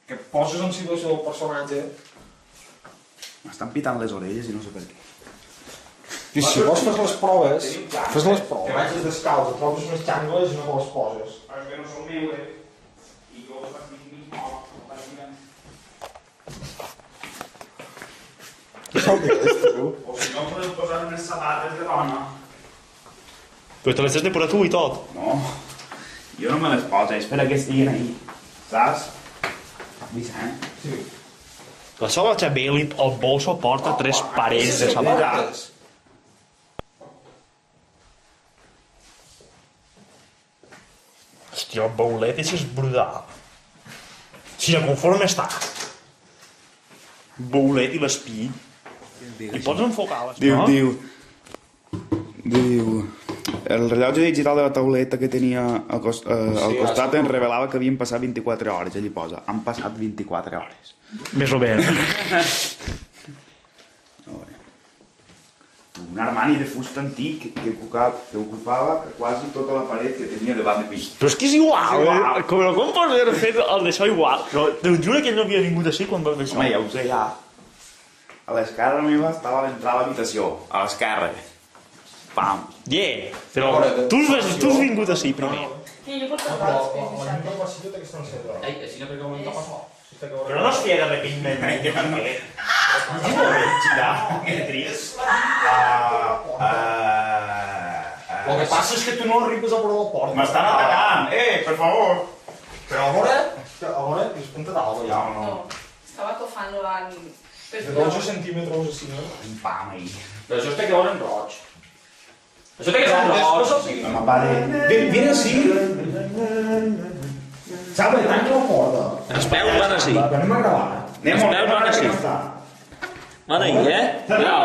que et poses en situació del personatge... M'estan pitant les orelles i no sé per què. I si vols fes les proves, fes les Que proves. vagis descalç, et trobes unes xangles i no te les poses. Que no són meves. I jo per mig mort, Què sol digues, tu? o si no podeu posar unes sabates de dona. Però te les has de posar tu i tot. No, jo no me les poso, és per a que estiguin ahí. Saps? Vicent? Sí. La sola Xabeli, el bolso porta 3 parells de sabates. Hòstia, el boulet és brutal. Si no conforme està. Boulet i l'espill. I pots enfocar l'espill, no? Diu... El rellotge digital de la tauleta que tenia al costat em revelava que havien passat 24 hores. Ell hi posa, han passat 24 hores. Més o menys. Un armari de fusta antic que ocupava quasi tota la paret que tenia davant de mi. Però és que és igual, com pots haver fet el d'això igual? Però te'l juro que ell no havia vingut així quan va fer això. Home, ja ho sé, ja. A l'esquerra meva estava l'entrada a l'habitació, a l'esquerra. Pam. Yeah, però tu has vingut així primer. Sí, jo porto Però els la peus. llum del passillo té aquesta enceta. Ai, així no perquè ho hem tapat. Però no es feia de pell ment. Que trist. El que passa és que tu no arribes a veure la porta. M'estan atacant, per favor. Però a veure, és punta d'alba ja o no? No, estava tofant-lo en... De 12 centímetres així, no? Un pam ahí. Però això es té que veure en roig. Això té que ser en roig. No pare. Vine així. Salve, tanca la porta. Els peus van així. Venim a gravar. Els peus van així. Van ahí, Cuidao.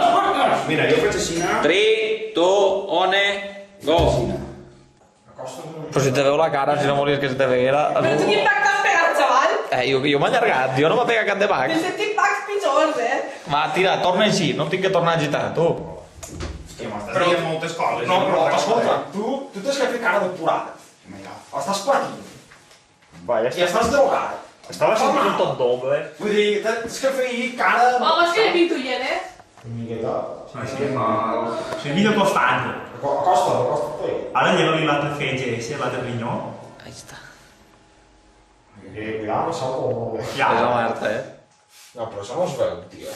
Mira, jo faig així, 3, 2, 1, go. Però si te veu la cara, si no volies que se te veguera... Però tu quin pack t'has pegat, xaval? Jo m'he allargat, jo no m'he pegat cap de Jo bac. he sentit packs pitjors, Va, tira, torna així, no em tinc que tornar a agitar, tu. Però hi ha moltes coses. No, però escolta, tu tens que fer cara de purada. Estàs platí. Va, ja I estàs drogat. Estava sentint tot doble. Vull dir, tens que fer cara... Home, és que hi pinto ulleres. Una miqueta... Si millor costant. Acosta-te. Ara lleva-li l'altre FGS, l'altre rinyó. Ahí està. Cuidado, que salta molt bé. Ja. És la Marta, No, però això no es veu, tia.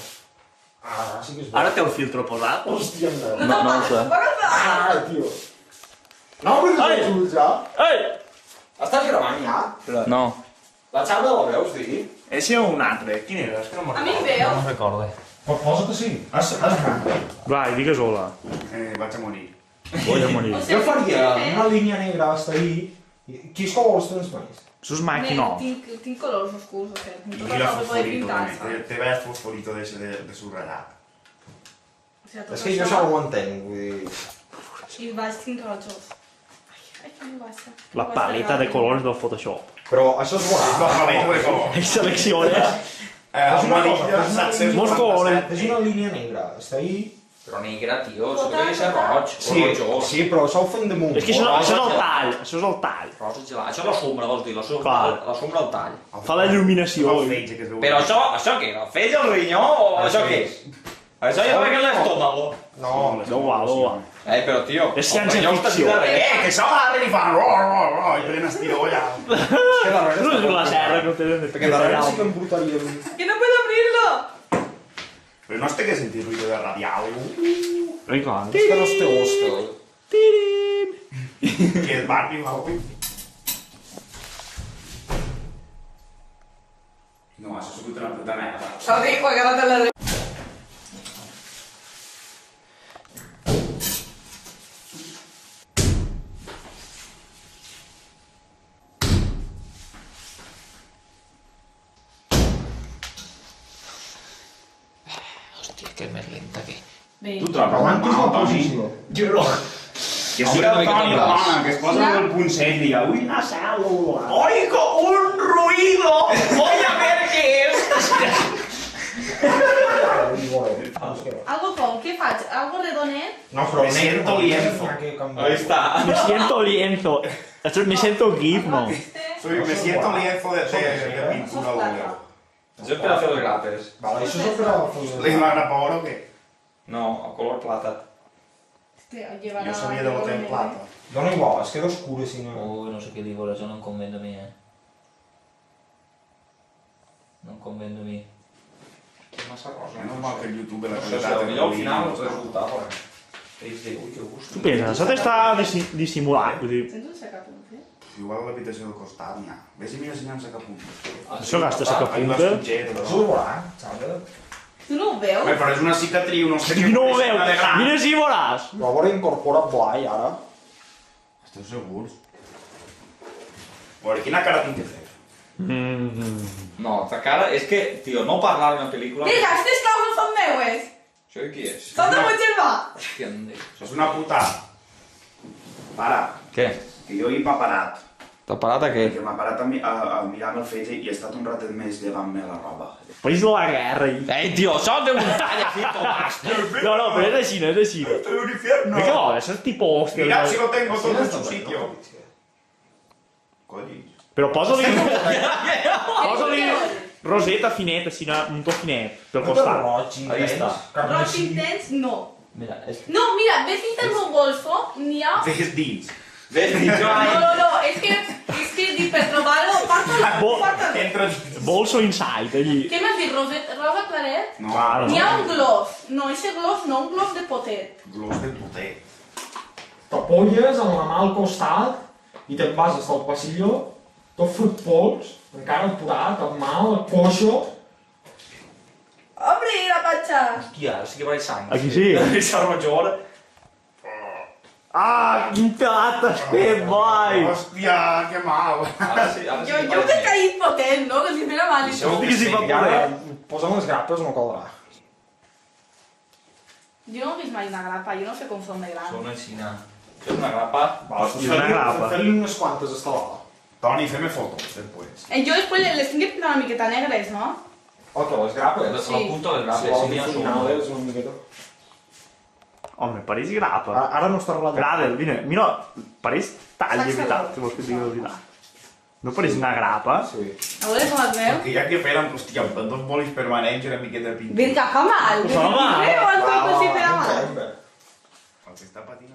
Ara sí que es veu. Ara té el filtro posat. Hòstia, no. No ho sé. Tio. No, però Ai. tu ja. Ei! Estàs gravant ja? No. La xava la veus, dir? Ese o un altre. Quin era? És que no A mi me'n em veu. No recordo. Però posa't així. Has Va, i digues hola. Vaig a morir. Voy a morir. O sigui, Jo faria què una línia negra hasta ahí. Quins colors tens més? Això és màquina. Tinc colors oscurs, o sigui, tinc Y tot la el que poder fosforito pintar. también. Te ves fosforito de ese de subrayado. O sigui, tot És que jo això no ho entenc, vull dir... I baix tinc rojos. Ai, que no baixa. La paleta de colors del Photoshop. Però això és volar. Hay selecciones. Molts colors. És una línia negra. Està ahí... Però negra, tio, això té que ser roig. Sí, però això ho fem damunt. És que això és el tall. Això és el tall. Rosa gelat. Això és la sombra, vols dir, la Clar. sombra al tall. Fa la il·luminació. Però això què? El feix el rinyó o això què és? Això ja va que l'estómago. No, No, Però, tio, És el ciència rinyó està ficció. així darrere. Que s'agarren i fan i prenen estiró ja. és que darrere... No és la serra que tenen de Perquè darrere sí que em brutaríem... Que no puedo abrirlo! Pero no has de que sentir ruido de radial. Ai, clar. És que no es té hostel. Que el barrio, guapo. No, això és una puta merda. S'ho dic, que no te la... Hòstia, que més lenta que... Tu trobes Aguantis la posició. Jo no. Que sigui el Toni la dona, que es posa el punt sec i diga, ui, una cèl·lula. ¡Oigo un ruido! ¡Voy a ver qué es! Algo com, què faig? Algo redonet? No, però Me siento lienzo. Ahí està. Me siento lienzo. Me siento gizmo. Este... Me siento lienzo de pintura al óleo. Això és per a fer les grapes. Vale, això és el que era el ¿Le iba a grapar oro o qué? No, a color plata. Llevarà... Yo sabía de botar en plata. Dona igual, es queda oscuro si no... Ui, no sé què dir, això no em conven de mi, No em conven de mi. Massa rosa. Menos mal que el YouTube la No sé, qualitat potser al final els resulta, però... Ells diuen, ui, que gust. Tu penses, això t'està dissimulant, vull dir... Tens un sacapunte? Igual l'habitació del costat n'hi ha. Ves i mira si n'hi ha un sacapunta. Això gasta sacapunta. Ahí vas punxet, Això ho veurà, saps? Tu no ho veus? Però és una cicatriu, no sé Qui no ho veu? Mira si hi veuràs! La vora incorpora blai, ara. Esteu segurs? A veure, quina cara tinc que fer? No, ta cara, és que, tio, no parlar d'una pel·lícula... Vinga, aquestes claus no són meues! Això de qui és? Són de mon germà! Hòstia, em dic. Això és una putada. Para, Què? que jo hi m'ha parat. T'ha parat a què? Que m'ha parat a mirar-me el fetge i he estat un ratet més llevant-me la roba. País de la guerra i... Ei, tio, això de muntanya, fico, basta. No, no, però és així, és així. Estoy en un infierno. Mira, això és tipo hòstia. Mirad si lo tengo todo en su sitio. Coño. Però posa-li... Posa-li roseta fineta, així, un to finet, pel costat. Roig, Ahí està. Roig intens, no. Mira, és... No, mira, ves dins del meu bolso, n'hi ha... Ves dins. Ves, dic jo, No, és que dic per trobar-lo, porta-lo. Entra dins. Bolso inside, allí. Què m'has dit, rosa claret? No, Claro. N'hi ha un gloss. No, ese gloss no, un gloss de potet. Glos del poter. t'apolles amb la mà al costat i te'n vas fins al passillo, tot fot pols, encara aturat, amb mal, el coixo. Obri la patxa! Hòstia, ara sí que vaig sang. Aquí sí. Aquesta rojora. Ah, quin pelat has fet, boi! Hòstia, que mal. Ara sí, ara sí. Jo t'he caït potent, no? Que si fera mal i Això tot. ho dic, sí, I ara posa'm les grapes, no caldrà. Jo no he vist mai una grapa, jo no sé com són de gran. Són així, no. Això és una grapa. Una grapa. Fem-li unes quantes estelades. Toni, fem-me fotos, després. Jo després les tinc que pintar una miqueta negres, no? O que les grapes, Sí. la punta de les grapes, sí, n'hi ha finales, una miqueta. Home, pareix grapa. Ara no està arreglat. Gradel, mira, pareix tall, de Saps veritat, que si vols que et digui la veritat. No pareix una grapa. Sí. A veure com es veu. Que ja que fèiem, hòstia, amb dos bolis permanents i una miqueta de pintura. Vinga, fa mal. Fa mal. Quanto si fera mal. El que està patint